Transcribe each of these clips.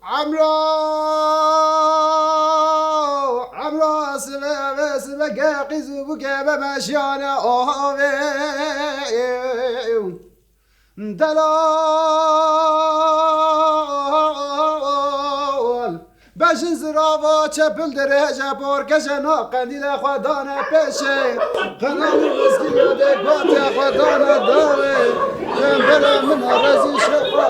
عمرو سبه قیزو بگه به مشیانه آوه دلال بشن زراوا چپل درهجه بارکشه نا قندیل خودانه پیشه قنامی بسکی یاده گاته خودانه داره بله من رزی شفا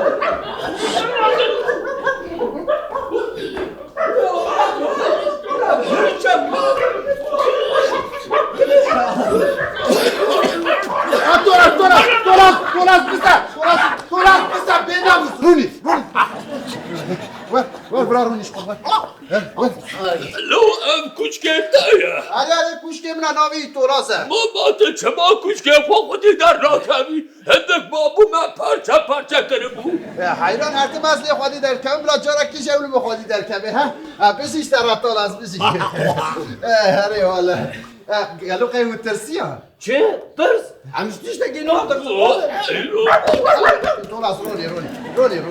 لو ام کوچکه تایه آره کوچکه من ناوی توراسه ماما چما کوچکه خودی در راکمی هندک بابو من پرچه کنه بو حیران هرتی مسئله خودی در کمی بلا جارکی جولو به خودی در کمی ها بسیش در رفتال از بسیش هره والا گلو قیمو ترسی ها چه؟ ترس؟ همشتیش تکی نام ترس طول از رونی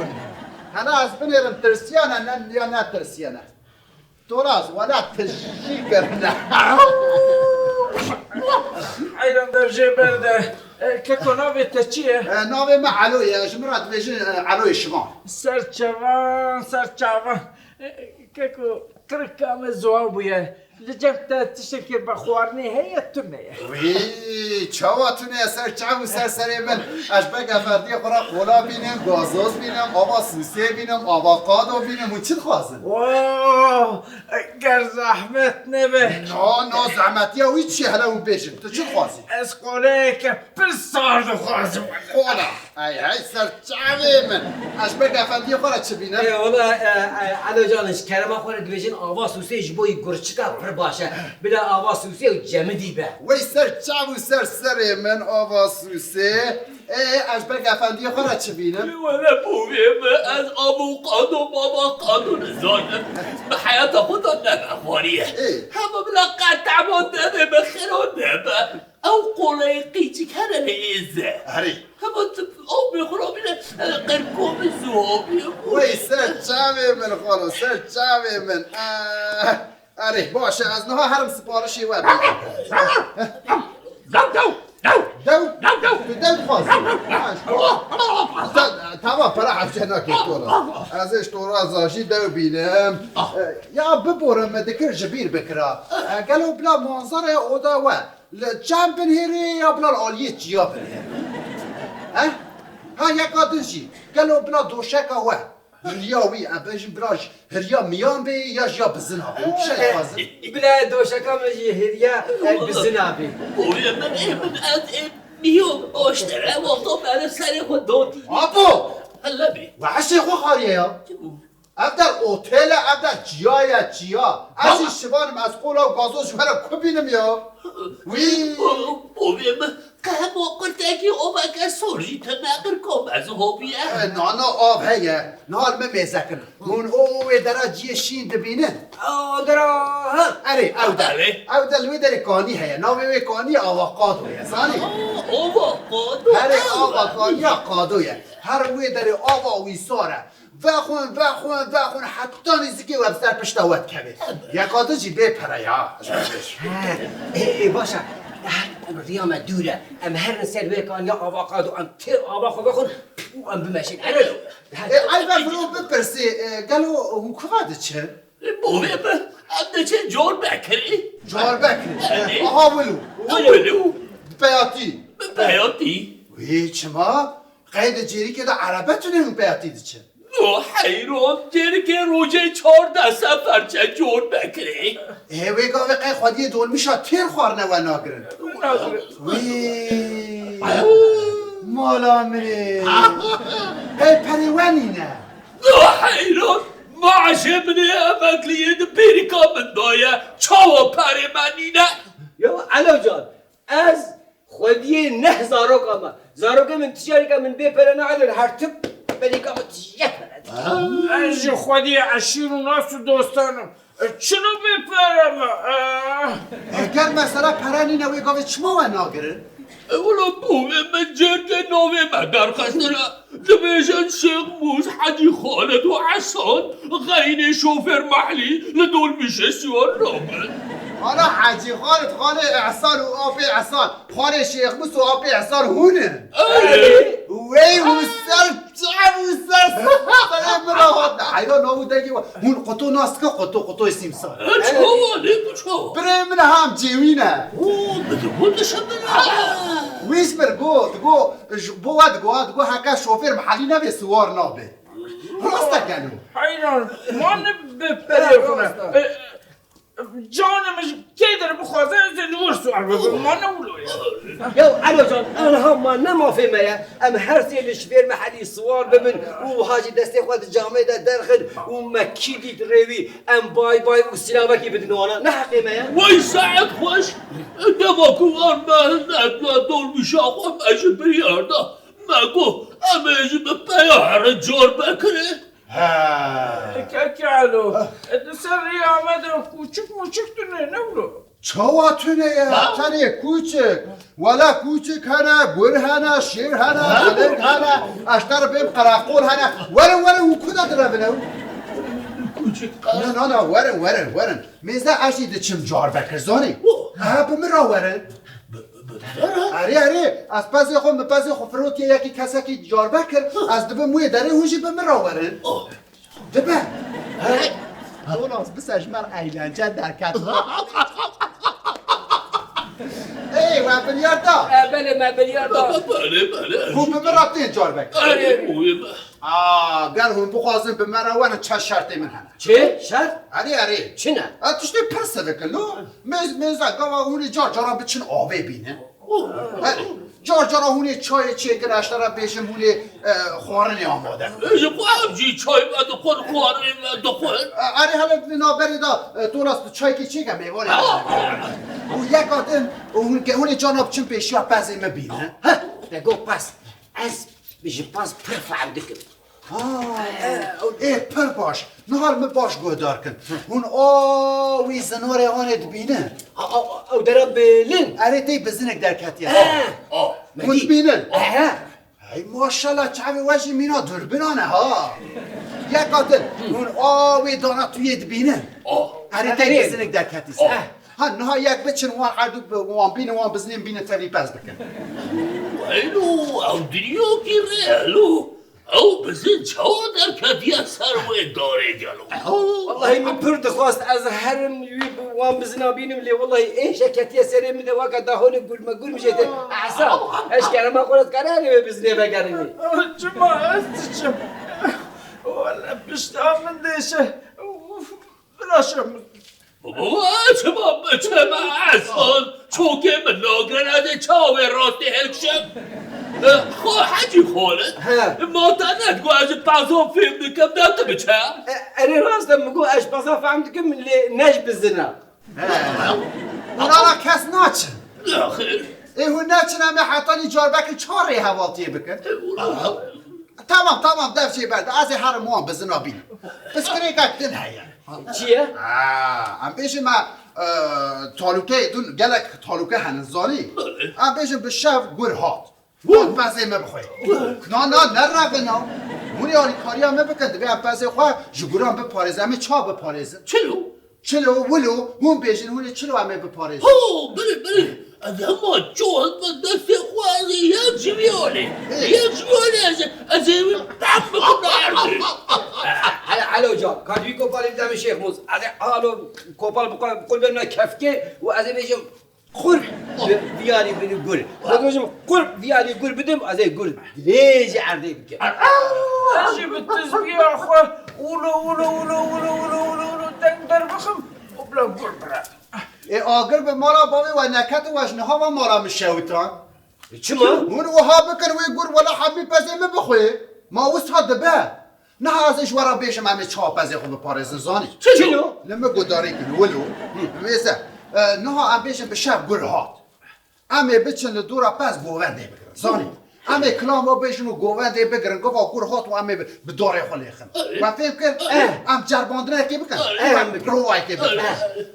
هنه از بنیرم ترسیانه نه یا نه ترسیانه طول از ولا تشکی کرنه ایران در جبرده که ناوی تا چیه؟ ناوی ما علویه شمرات بیشن علوی شما سرچوان که کرکام زوابویه لجمتا تشکر بخوارنی هیتونه وی چاواتونه سر چاو سر من اشبه فردی خورا خولا بینم گازوز بینم آبا سوسه بینم آواکادو بینم و چی خوازن؟ واو گر زحمت نبه نه زحمتی ها وی چی حالا اون بیشن تو چی خوازی؟ از قوله که پر سارد خوازم خولا ای سر چاوی من اشبه فردی خورا چی بینم؟ والا علو جانش کرما خوره دویجن آوا سوسه جبوی گرچکا پر باشه بلا آوا سوسه و جمدی به وی سر چاو سر من آوا سوسه اشبه فردی خورا چی بینم؟ ولا بویم از آووکادو بابا قانون نزانم به حیات خدا نمیخوریه همه بلا قطع مانده بخیر و نبه او قوله قیچی کنه نیزه هری همه او بخورا بینه قرکوم زوابی وی سر چاوی من خانو سر چاوی من اره باشه از نها هرم سپارشی و دو خواست تمام پرا حفشه ناکی تورا ازش تورا زاشی دو بینم یا ببورم دکر جبیر بکرا گلو بلا منظر اودا و چم بنهیری یا بلا آلیه چیا بنهیری ها یک آدنشی گلو بلا دوشکا و هریاوی ابیشم براش هریا میان بی یا جا بزنا بی چه خوازم بلا دوشکا مجی هریا بزنا بی بویم من از میام آشتره وقتا برای سر خود دادی آبو هلا بی و عشق خو خاریه یا افدر اوتل افدر چیا از این شبانم از قولا و گازوش برا کبینم یا وی بویم قهما قرتکی اومکه سوری تا نقر کم از هوبیه نانا آب هیه نال me mezakin mun o dara jiyeshin dibinin درا اره او دل وی در کانی هیه ناوی کانی آواقادو هیه سانی آواقادو اره آواقانی قادو هیه هر وی در آوا وی ساره وخون حتی نیزی که وبستر پشتاوت کبه یکاده جی بپره یا باشه ریام دوره ام هر نسر ویکان یا آواقادو ام تیر آواقو بخون ام بمشین ای بفرو بپرسی گلو حکومت چه؟ بویم ام چه جور بکری؟ جار بکری آها ولو بیاتی؟ بیاتی؟ وی چما؟ قید جیری که دا عربه تونه اون بیاتی دی چه؟ نو حیران جیری که روژه 14 سفر چه جور بکری؟ وی گاوه قید خودی دول میشه تیر خوارنه و ناگرن وی مالا منی پریوانی نه نو حیران معجبني أماكلية بيريكا من دايا چاوا پاره منی نه یا علو جان از خودی نه زاروکا ما زاروکا من تجاری که من بپرنه علو هر تب بریکا ما تجیه پرد از خودی عشیر و ناس و دوستانم چنو بپرم اگر مثلا پرانی نوی گاوه چما و ناگرن ولا بوم من جرد نوي ما درخستنا دبيجن شيخ موس حاجي خالد وعسان غيني شوفير محلي لدول بيشسيون نوبل أنا حاجي خالد خالي إحسان وأبي إحسان خالي شيخ موس وأبي إحسان هنا وي وسر تعب وسر سلام راحت حيران نو دقي هون قطو ناسك قطو سيمسار شو ليه شو بريمن هم جيوينا بدون شبنا ويش برجو تقو هكا شوفير محلي نبي سوار نابي راستك قالوا حيران ما نبي بريخونه جانمش كيدر بخوازه نور سوال ما نقوله يو علو جان انا هم ما في مايا ام هرسي الشفير محلي صور بمن وهاجي دستي خوات الجامعة دا درخل ومكيدي تريوي ام باي وسلامكي بدنوانا نحقي مايا وي ساعد خوش دماكو ارما هناتنا دول بشاقو ام اجي برياردا ماكو ام اجي ببايا جور بكره كالو سري عمد كوچك تونه نولو چواتونه يا تاني كوچك ولا كوچك هنا گل هنا شير هنا بلنگ هنا اشتر بهم قراقول هنا ورن وكدا دربنو نه ورن میزه اشید چم جار بکر زانی بمرا ورن اره از پس خو فروت یکی کسکی جار بکر از دبه موی داره هوشی بمرا ورن دبه خلاص بس اجمر ایلنجه در کت ای و بلیاردا بله ما بلياردو بله خوب بمرا تین جار بکر قال هم بخوازن بمرا ورن چه شرطی من هنه چه؟ شرط؟ اره چنه؟ تشتی پرسه بکلو میزه گاوا هونی جارا بچن آوه بینه جارا هونی چای چه گرشتره بیشم هونی خوارنی آماده اجي قابجي چای ما دخل خواري ما دخل اره حالا نابری دا توراست چای که چه گم میواره و یک آدم هونی جانب چن پیشی ها پزه مبینه بگو پس از بيجي باس برفع بدك ای پر باش نهار باش گودار کن هون آوی زنوره آنه دبینه او درب بلين اره تی بزنک در کتیه هون مدي بینن ای ماشالله چاوی وجه مینا دربنانه ها یک آدم هون آوی دانا توی دبینه اره تی بزنک در کتیسه ها نها یک بچن وان عدو وان بینه وان بزنین بینه تلی پس بکن وينو او دريو كي ريالو او بزن چاو در كديا سروي داري جالو والله من برد خواست از هرم وان بزنا بينم لي والله ايش كتيا سري من وقت دهون ما قول مشيت اعصاب ايش كان ما قلت قراري بزني بقرني جماعة استشم ولا بشتاق من ديشه بلا شم واتما بچما عسل چوكي من ناقرن هذا چاوي راسي هلكشم خو حاجي خالد ما تنت قو از بازو فيلم دكم دات بچا انا راست مقو اش بصف عمدكم اللي ناش بالزنا اونا کس ناچن لا خير ای هون ناچن همه حتانی جار بکن چاره حوالتیه بکن تمام دفشی برد از هر موان بزنا بین بس کنه کتن هیا چیه؟ ام بیشم ما تالوکه دون گلک تالوکه هنزانی ام بیشم به شف گر هات بود پسه ما بخواه نه نرفه نه مونی آری کاری هم بکن به ام پسه خواه جگوران بپارزه همه چا بپارزه چلو ولو هون بیشن هون چلو همه بپارزه هو بله از همه جوهد من دست خوازی یک جویالی از این بم بکن عرضی علو جان كان يكون بالي بدم الشيخ موز هذا قالوا كوبال بقول بيننا كفكي وهذا بيجم قر ديالي بنقول هذا بيجم قر ديالي يقول بدم هذا يقول ليش عرضي بك اجي بالتسبيح اخوه ولو تقدر بخم وبلا قول برا ای آگر به مارا باوی و نکت و وجنه ها و مارا مشهوتان شما؟ هون وها بکن وی گر ولا حبی پزه می بخوی ما وست ها دبه نه ازش ورا بیشم همه چا پزه خوب پارزن زانی چلو؟ لما گداری کن ولو میسه نه ها هم بیشم به شب گر هات همه بچن دورا پس گوونده بگرن زانی همه کلام و بیشن و گوونده بگرن گفت گر هات و همه به داره خلی خن و فهم کن هم جرباندنه که بکن پروای که بکن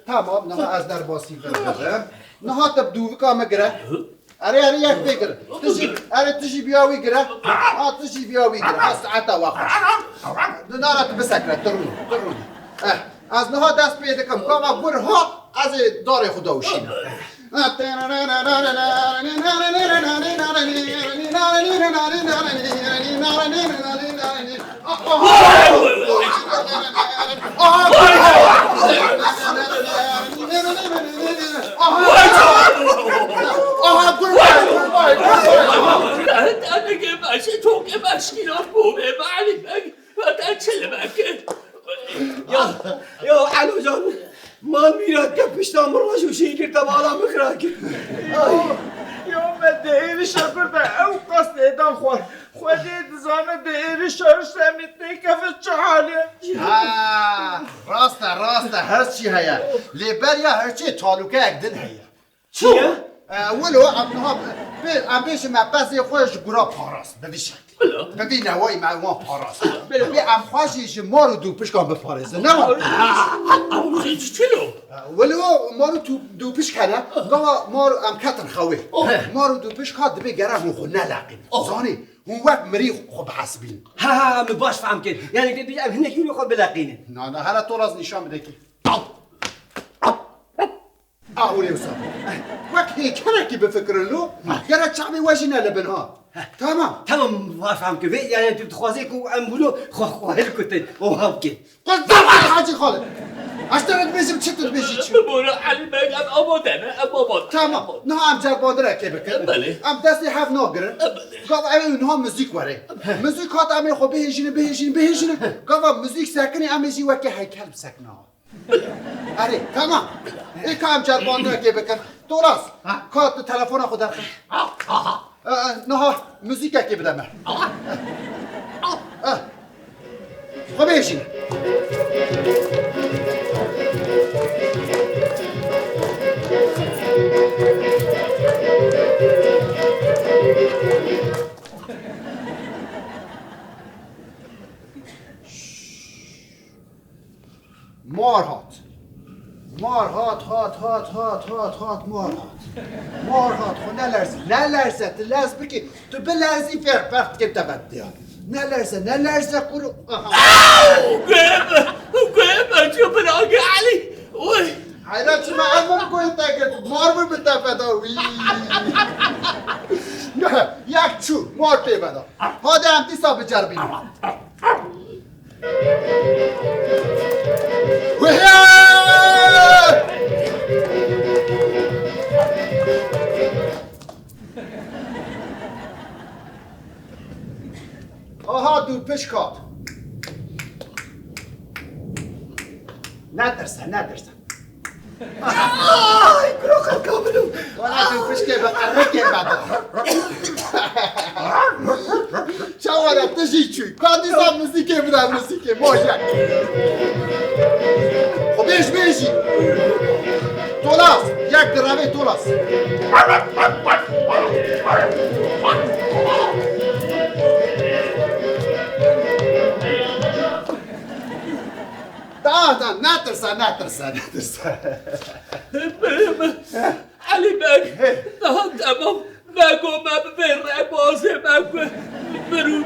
تمام نه از در باسی بگرم نه ها تب دوی که مگره اره یک بگیر تجی بیاوی گره تجی بیاوی گره هست عطا واقع نارت بسکره ترون از نها دست پیدا کم کاما برها از دار خدا وشین انا که باشه تو که مشکلات بومه معلم و تچلمک یا علو جان ما میراد که پشتام راش و شیگر تبالا مخراک یا من دهیر شبرده او قصد ایدان خودید زانه دهیر شرش سمیت نکفه چه حالی راسته هرچی هیا لیبریا هرچی تعلقه اگدن هیا چیه؟ ولو ام پیش مبزی خودش گرا پاراست ببیش ببین نوایی ما پاراست ببین ام خوشیش ما رو دو پیش کن بپارزه نه چلو ولو ما رو دو پیش کنه ما رو ام کتن خواه ما رو دو پیش کن دبی گره هون خود نلقیم زانی هون وقت مری خوب حسبین ها باش فهم کن یعنی که بیجم هنکی رو خود بلقینه نه هلا طول از نشان بده که اولي وصل وكي كركي بفكر له قالت شعبي واجينا لبنها تمام فهم كيف يعني انت بتخوازيك وعملوا خوهل كنت وهابكي قلت حاجي خالد اشتريت بيجي بتشتر بيجي شو بورا علي بيج ام ابودنا ابود تمام نعم جاب بودرا كيف بله ام دستي حاف نوغر قال عمي نها موزيك وري موزيك هات عمي خو بهجين قال موزيك ساكني عمي جي وكي هاي كلب ساكنه اره تمام این کام جربانده که بکن درست کارت تلفن خود درخم نه موزیک که بدم خب بشین مار هات خو نلرزه لرز بکی تو بلرزی فرق که تبدی نلرزه قولو قيمة شوف العقل علي وي حيرات شما عمر کوی تاکت مار بر بتفدا وی یک چو مار تی بدا هاده هم تیسا بجربین آها دور پیش کات ندرسن آی کروخر کاملو وانا دور پیش که بقره که بدا شوارا تجی چوی کادی سام موسیقی بدم موسیقی موشک خب بیشی تولاس یک دراوی تولاس نترسن علي باك تمام باكو ما بفرع بازه باكو مرود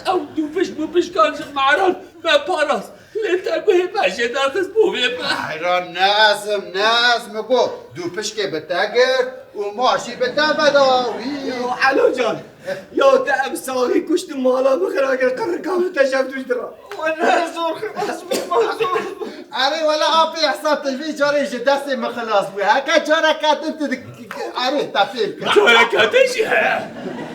او دوفش كان معرض ما باراس لتاكو هي باشه دارتس بومي حيران نازم گو دو پشکه بتاگر و ماشی بتابداوی علو جان یا تأم ساقي كشت مالا بخراجر قرر كامل تشافتوش درا وانا زور خلاص بالموضوع اره ولا آبی حساب تجوی جاریش دست مخلاص بوی هکا جارا کاتن اره تفیم کن جارا كاتشي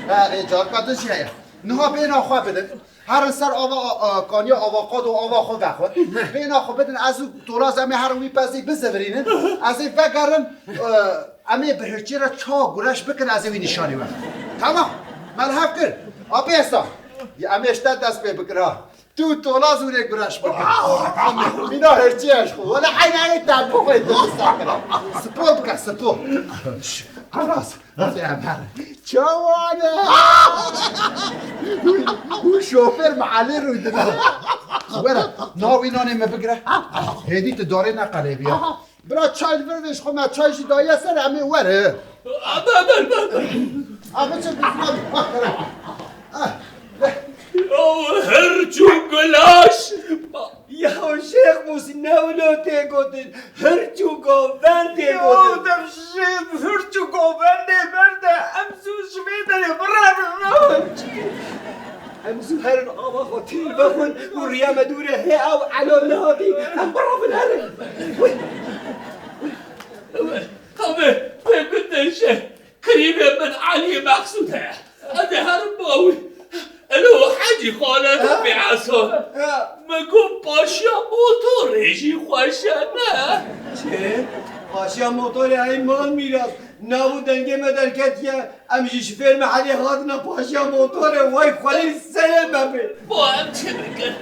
اره جارا کاتشی هیا نها بینا خواه بدن هر سر آوا کانیا آوا قاد و آوا خود بخود بینا خواه بدن از دوراز امی هر وی پسی بزورینن از این بگرن امی بهرچی را چا گرش بکن از این نشانی وقت تمام ملحف کن آبی حساب امی اشتد دست بی بکره تو تولاز اونه گرش بکن بینا هرچی اش خود ولی عین تنبو خواهید دستاکرم سپور بکن سپور خلاص رفتی امهر چوانه او شوفر محلی روی دنه برا ناوی نانه بگره هدی تو داره نقله بیا برا چای بردش خود من چایشی دایی سر همه وره اما چه بزنم هرچو گلاش یا شیخ موسی نولو تی گوتن هرچو گوون تی يا گوتن دمشق هرتو قوباني برده امزو شميدة برا امزو هرن آبا خطیل بخون و ریام دوره هی او علو نهادی هم برا بالهرن همه بگوتش قریب من علی مقصوده اده هرم باوی الو حاجی خاله بعصا مگو پاشا موتورشی خوشه نه چه؟ پاشیا موتور این مال میرفت نبود دنگه مدرکت که امجی شفر محلی خاطنا پاشیا موتور وای خالی سره ببه با هم چه بکن